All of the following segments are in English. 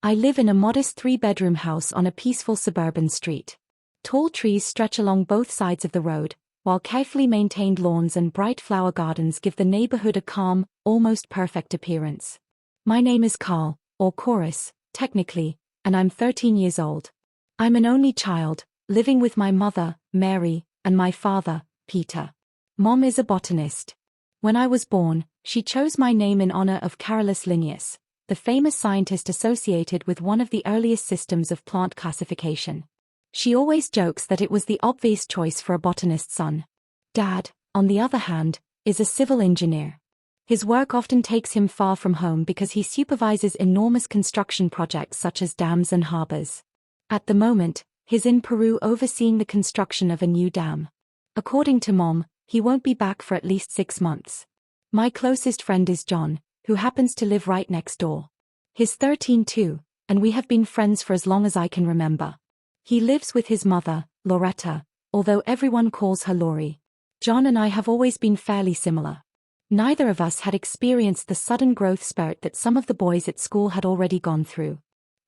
I live in a modest 3-bedroom house on a peaceful suburban street. Tall trees stretch along both sides of the road, while carefully maintained lawns and bright flower gardens give the neighborhood a calm, almost perfect appearance. My name is Carl, or Chorus, technically, and I'm 13 years old. I'm an only child, living with my mother, Mary, and my father, Peter. Mom is a botanist. When I was born, she chose my name in honor of Carolus Linnaeus, the famous scientist associated with one of the earliest systems of plant classification. She always jokes that it was the obvious choice for a botanist's son. Dad, on the other hand, is a civil engineer. His work often takes him far from home because he supervises enormous construction projects such as dams and harbors. At the moment, he's in Peru overseeing the construction of a new dam. According to Mom, he won't be back for at least 6 months. My closest friend is John, who happens to live right next door. He's 13 too, and we have been friends for as long as I can remember. He lives with his mother, Loretta, although everyone calls her Lori. John and I have always been fairly similar. Neither of us had experienced the sudden growth spurt that some of the boys at school had already gone through.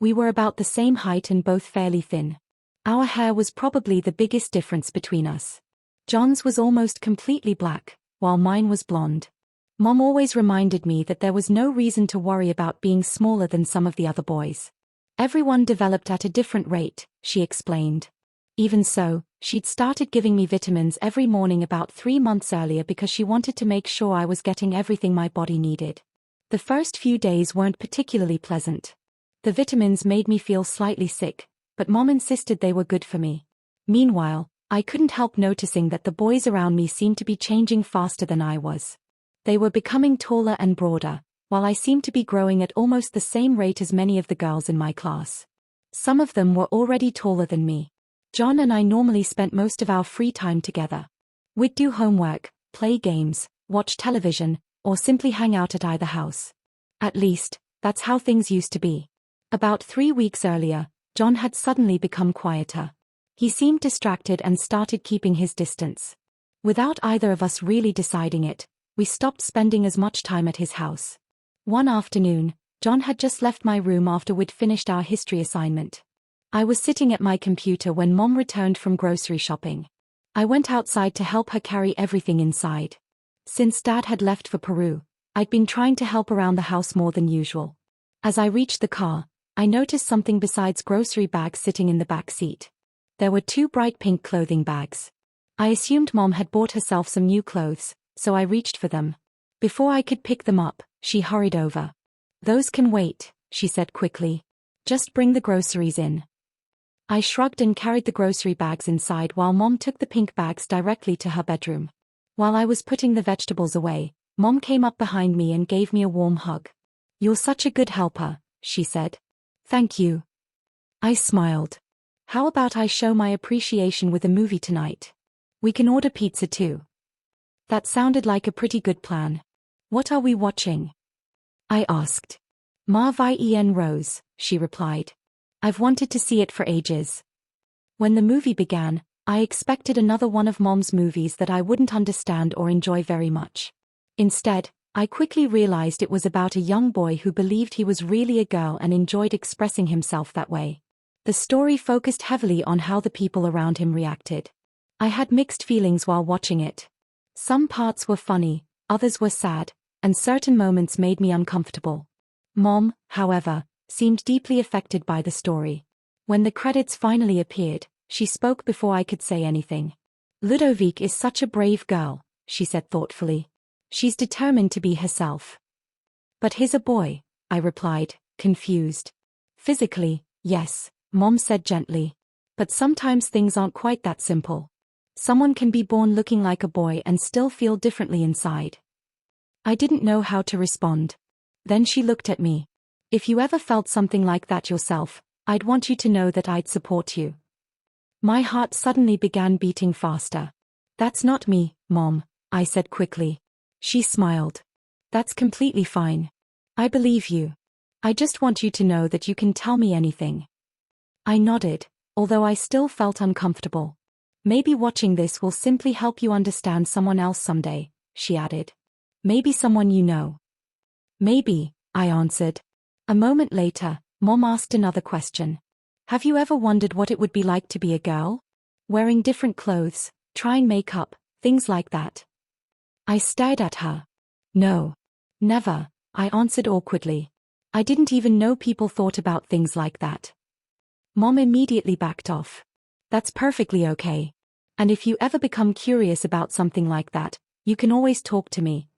We were about the same height and both fairly thin. Our hair was probably the biggest difference between us. John's was almost completely black, while mine was blonde. Mom always reminded me that there was no reason to worry about being smaller than some of the other boys. Everyone developed at a different rate, she explained. Even so, she'd started giving me vitamins every morning about 3 months earlier because she wanted to make sure I was getting everything my body needed. The first few days weren't particularly pleasant. The vitamins made me feel slightly sick, but Mom insisted they were good for me. Meanwhile, I couldn't help noticing that the boys around me seemed to be changing faster than I was. They were becoming taller and broader, while I seemed to be growing at almost the same rate as many of the girls in my class. Some of them were already taller than me. John and I normally spent most of our free time together. We'd do homework, play games, watch television, or simply hang out at either house. At least, that's how things used to be. About 3 weeks earlier, John had suddenly become quieter. He seemed distracted and started keeping his distance. Without either of us really deciding it, we stopped spending as much time at his house. One afternoon, John had just left my room after we'd finished our history assignment. I was sitting at my computer when Mom returned from grocery shopping. I went outside to help her carry everything inside. Since Dad had left for Peru, I'd been trying to help around the house more than usual. As I reached the car, I noticed something besides grocery bags sitting in the back seat. There were 2 bright pink clothing bags. I assumed Mom had bought herself some new clothes, so I reached for them. Before I could pick them up, she hurried over. "Those can wait," she said quickly. "Just bring the groceries in." I shrugged and carried the grocery bags inside while Mom took the pink bags directly to her bedroom. While I was putting the vegetables away, Mom came up behind me and gave me a warm hug. "You're such a good helper," she said. "Thank you." I smiled. "How about I show my appreciation with a movie tonight? We can order pizza too." That sounded like a pretty good plan. "What are we watching?" I asked. "Marvien Rose," she replied. "I've wanted to see it for ages." When the movie began, I expected another one of Mom's movies that I wouldn't understand or enjoy very much. Instead, I quickly realized it was about a young boy who believed he was really a girl and enjoyed expressing himself that way. The story focused heavily on how the people around him reacted. I had mixed feelings while watching it. Some parts were funny, others were sad, and certain moments made me uncomfortable. Mom, however, seemed deeply affected by the story. When the credits finally appeared, she spoke before I could say anything. "Ludovic is such a brave girl," she said thoughtfully. "She's determined to be herself." "But he's a boy," I replied, confused. "Physically, yes," Mom said gently. "But sometimes things aren't quite that simple. Someone can be born looking like a boy and still feel differently inside." I didn't know how to respond. Then she looked at me. "If you ever felt something like that yourself, I'd want you to know that I'd support you." My heart suddenly began beating faster. "That's not me, Mom," I said quickly. She smiled. "That's completely fine. I believe you. I just want you to know that you can tell me anything." I nodded, although I still felt uncomfortable. "Maybe watching this will simply help you understand someone else someday," she added. "Maybe someone you know." "Maybe," I answered. A moment later, Mom asked another question. Have you ever wondered what it would be like to be a girl? Wearing different clothes, trying makeup, things like that. I stared at her. No. Never, I answered awkwardly. I didn't even know people thought about things like that. Mom immediately backed off. That's perfectly okay. And if you ever become curious about something like that, you can always talk to me.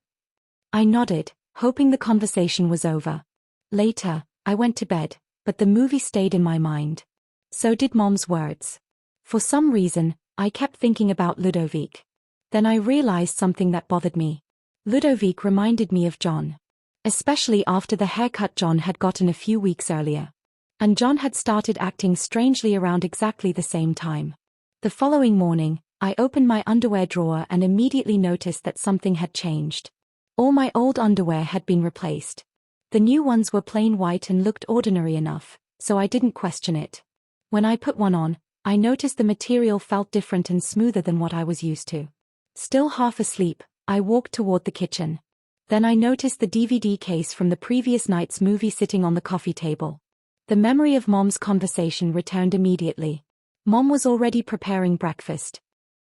I nodded, hoping the conversation was over. Later, I went to bed, but the movie stayed in my mind. So did Mom's words. For some reason, I kept thinking about Ludovic. Then I realized something that bothered me. Ludovic reminded me of John. Especially after the haircut John had gotten a few weeks earlier. And John had started acting strangely around exactly the same time. The following morning, I opened my underwear drawer and immediately noticed that something had changed. All my old underwear had been replaced. The new ones were plain white and looked ordinary enough, so I didn't question it. When I put one on, I noticed the material felt different and smoother than what I was used to. Still half asleep, I walked toward the kitchen. Then I noticed the DVD case from the previous night's movie sitting on the coffee table. The memory of Mom's conversation returned immediately. Mom was already preparing breakfast.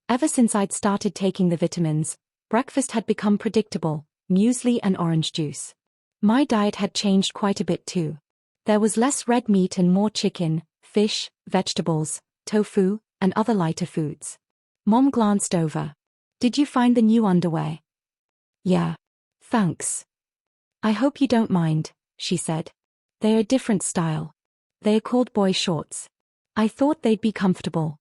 Ever since I'd started taking the vitamins, breakfast had become predictable: muesli and orange juice. My diet had changed quite a bit too. There was less red meat and more chicken, fish, vegetables, tofu, and other lighter foods. Mom glanced over. Did you find the new underwear? Yeah. Thanks. I hope you don't mind, she said. They're a different style. They're called boy shorts. I thought they'd be comfortable.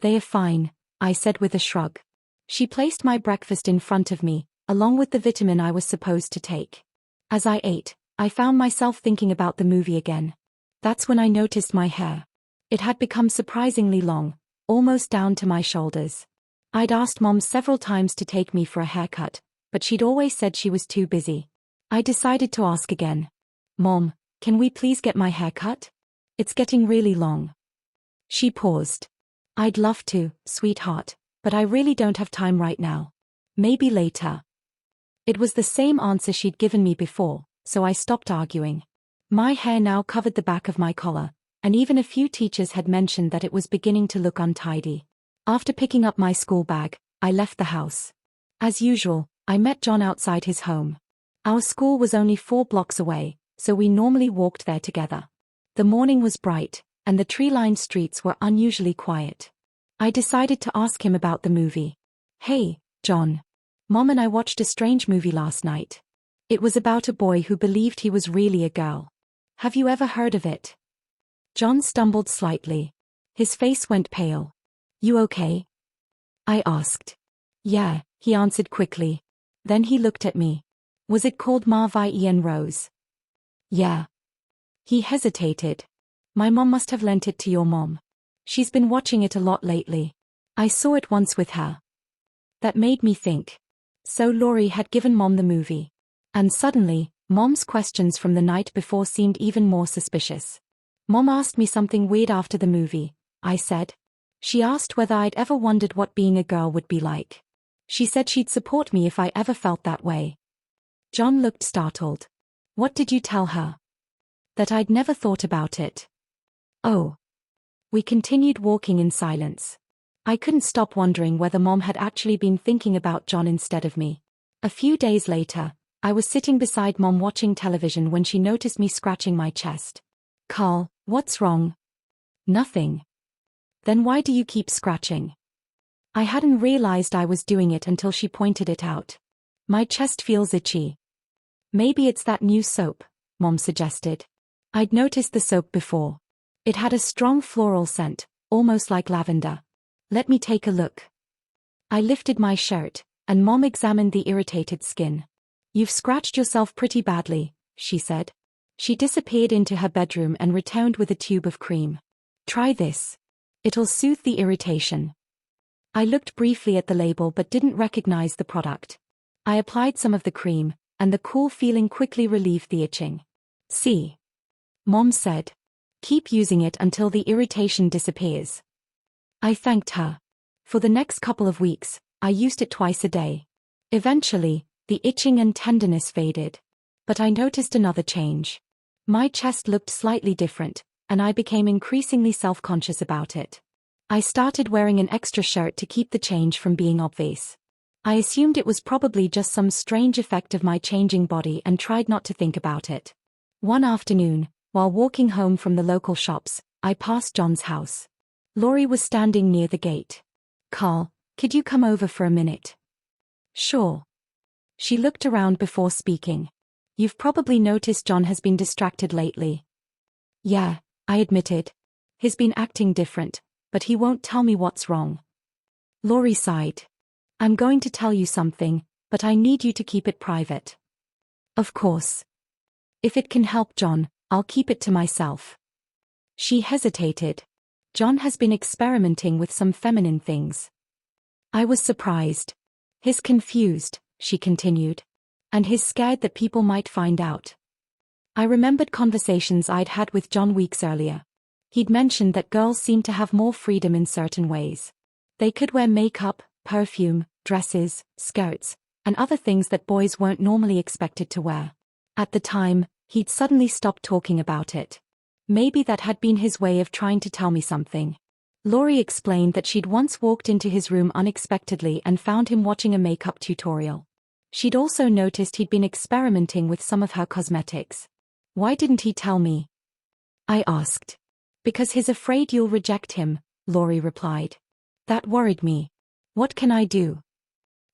They are fine, I said with a shrug. She placed my breakfast in front of me, along with the vitamin I was supposed to take. As I ate, I found myself thinking about the movie again. That's when I noticed my hair. It had become surprisingly long, almost down to my shoulders. I'd asked Mom several times to take me for a haircut, but she'd always said she was too busy. I decided to ask again. Mom, can we please get my hair cut? It's getting really long. She paused. I'd love to, sweetheart, but I really don't have time right now. Maybe later. It was the same answer she'd given me before, so I stopped arguing. My hair now covered the back of my collar, and even a few teachers had mentioned that it was beginning to look untidy. After picking up my school bag, I left the house. As usual, I met John outside his home. Our school was only 4 blocks away, so we normally walked there together. The morning was bright, and the tree-lined streets were unusually quiet. I decided to ask him about the movie. Hey, John. Mom and I watched a strange movie last night. It was about a boy who believed he was really a girl. Have you ever heard of it? John stumbled slightly. His face went pale. You okay? I asked. Yeah, he answered quickly. Then he looked at me. Was it called Marvie and Rose? Yeah. He hesitated. My mom must have lent it to your mom. She's been watching it a lot lately. I saw it once with her. That made me think. So Laurie had given Mom the movie. And suddenly, Mom's questions from the night before seemed even more suspicious. Mom asked me something weird after the movie, I said. She asked whether I'd ever wondered what being a girl would be like. She said she'd support me if I ever felt that way. John looked startled. What did you tell her? That I'd never thought about it. Oh. We continued walking in silence. I couldn't stop wondering whether Mom had actually been thinking about John instead of me. A few days later, I was sitting beside Mom watching television when she noticed me scratching my chest. Carl, what's wrong? Nothing. Then why do you keep scratching? I hadn't realized I was doing it until she pointed it out. My chest feels itchy. Maybe it's that new soap, Mom suggested. I'd noticed the soap before. It had a strong floral scent, almost like lavender. Let me take a look. I lifted my shirt, and Mom examined the irritated skin. You've scratched yourself pretty badly, she said. She disappeared into her bedroom and returned with a tube of cream. Try this. It'll soothe the irritation. I looked briefly at the label but didn't recognize the product. I applied some of the cream, and the cool feeling quickly relieved the itching. See? Mom said. Keep using it until the irritation disappears. I thanked her. For the next couple of weeks, I used it twice a day. Eventually, the itching and tenderness faded. But I noticed another change. My chest looked slightly different, and I became increasingly self-conscious about it. I started wearing an extra shirt to keep the change from being obvious. I assumed it was probably just some strange effect of my changing body and tried not to think about it. One afternoon, while walking home from the local shops, I passed John's house. Laurie was standing near the gate. "Carl, could you come over for a minute?" "Sure." She looked around before speaking. "You've probably noticed John has been distracted lately." "Yeah," I admitted. "He's been acting different, but he won't tell me what's wrong." Laurie sighed. "I'm going to tell you something, but I need you to keep it private." "Of course. If it can help John, I'll keep it to myself." She hesitated. "John has been experimenting with some feminine things." I was surprised. "He's confused," she continued. "And he's scared that people might find out." I remembered conversations I'd had with John weeks earlier. He'd mentioned that girls seemed to have more freedom in certain ways. They could wear makeup, perfume, dresses, skirts, and other things that boys weren't normally expected to wear. At the time, he'd suddenly stopped talking about it. Maybe that had been his way of trying to tell me something. Laurie explained that she'd once walked into his room unexpectedly and found him watching a makeup tutorial. She'd also noticed he'd been experimenting with some of her cosmetics. "Why didn't he tell me?" I asked. "Because he's afraid you'll reject him," Laurie replied. "That worried me. What can I do?"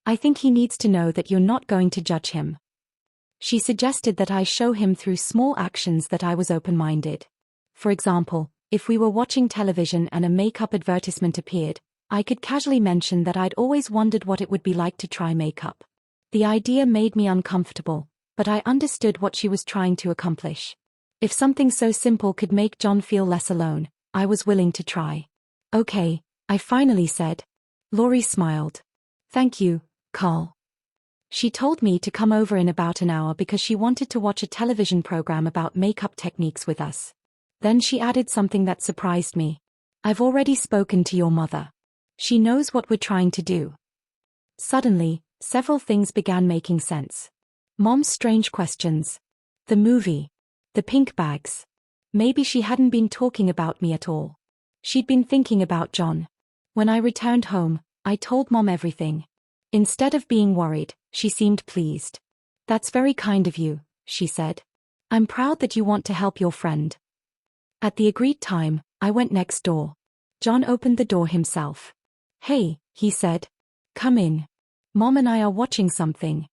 "I think he needs to know that you're not going to judge him." She suggested that I show him through small actions that I was open-minded. For example, if we were watching television and a makeup advertisement appeared, I could casually mention that I'd always wondered what it would be like to try makeup. The idea made me uncomfortable, but I understood what she was trying to accomplish. If something so simple could make John feel less alone, I was willing to try. "Okay," I finally said. Laurie smiled. "Thank you, Carl." She told me to come over in about an hour because she wanted to watch a television program about makeup techniques with us. Then she added something that surprised me. "I've already spoken to your mother. She knows what we're trying to do." Suddenly, several things began making sense. Mom's strange questions. The movie. The pink bags. Maybe she hadn't been talking about me at all. She'd been thinking about John. When I returned home, I told Mom everything. Instead of being worried, she seemed pleased. "That's very kind of you," she said. "I'm proud that you want to help your friend." At the agreed time, I went next door. John opened the door himself. "Hey," he said. "Come in. Mom and I are watching something."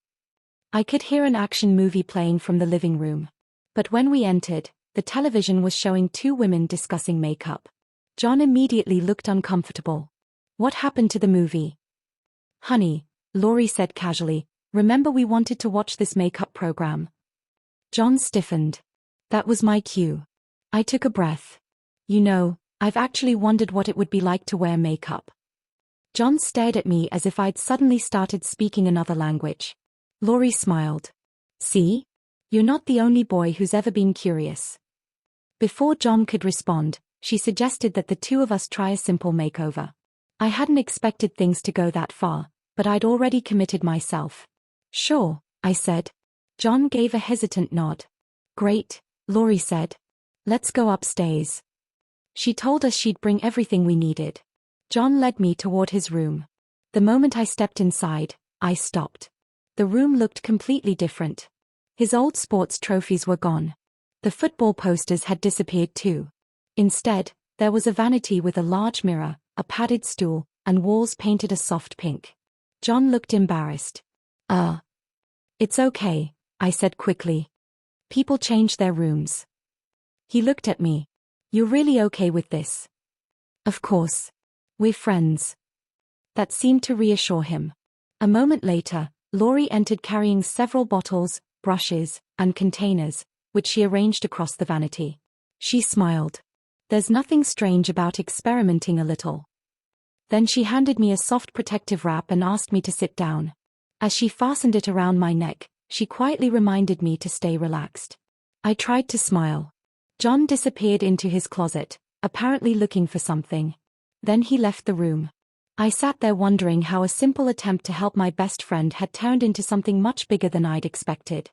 I could hear an action movie playing from the living room. But when we entered, the television was showing two women discussing makeup. John immediately looked uncomfortable. "What happened to the movie?" "Honey," Laurie said casually, "remember we wanted to watch this makeup program?" John stiffened. That was my cue. I took a breath. "You know, I've actually wondered what it would be like to wear makeup." John stared at me as if I'd suddenly started speaking another language. Laurie smiled. "See? You're not the only boy who's ever been curious." Before John could respond, she suggested that the two of us try a simple makeover. I hadn't expected things to go that far, but I'd already committed myself. "Sure," I said. John gave a hesitant nod. "Great," Laurie said. "Let's go upstairs." She told us she'd bring everything we needed. John led me toward his room. The moment I stepped inside, I stopped. The room looked completely different. His old sports trophies were gone. The football posters had disappeared too. Instead, there was a vanity with a large mirror, a padded stool, and walls painted a soft pink. John looked embarrassed. It's okay," I said quickly. "People change their rooms." He looked at me. "You're really okay with this?" "Of course. We're friends." That seemed to reassure him. A moment later, Laurie entered carrying several bottles, brushes, and containers, which she arranged across the vanity. She smiled. "There's nothing strange about experimenting a little." Then she handed me a soft protective wrap and asked me to sit down. As she fastened it around my neck, she quietly reminded me to stay relaxed. I tried to smile. John disappeared into his closet, apparently looking for something. Then he left the room. I sat there wondering how a simple attempt to help my best friend had turned into something much bigger than I'd expected.